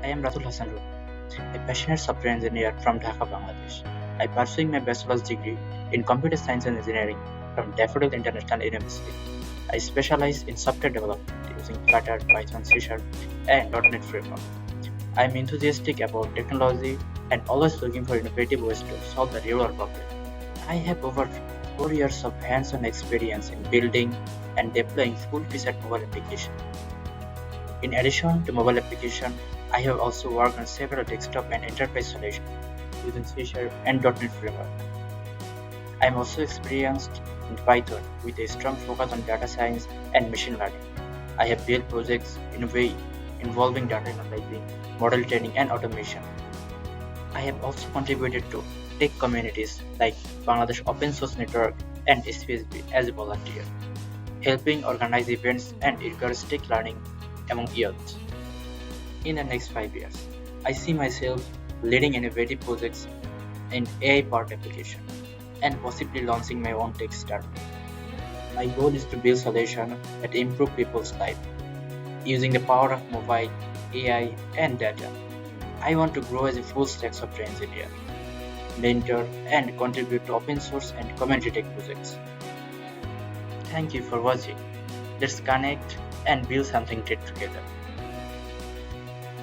I am Ratul Hasan Ruhan, a passionate software engineer from Dhaka, Bangladesh. I am pursuing my bachelor's degree in computer science and engineering from Daffodil International University. I specialize in software development using Flutter, Python, C#, and .NET framework. I am enthusiastic about technology and always looking for innovative ways to solve the real-world problem. I have over 4 years of hands-on experience in building and deploying full-featured mobile applications. In addition to mobile application, I have also worked on several desktop and enterprise solutions using C# and .NET framework. I am also experienced in Python with a strong focus on data science and machine learning. I have built projects involving data analyzing, model training, and automation. I have also contributed to tech communities like Bangladesh Open Source Network and SPSB as a volunteer, helping organize events and encourage tech learning among youth. In the next 5 years, I see myself leading innovative projects in AI-powered application and possibly launching my own tech startup. My goal is to build solutions that improve people's lives using the power of mobile, AI, and data. I want to grow as a full-stack software engineer, mentor, and contribute to open source and community tech projects. Thank you for watching. Let's connect and build something great together.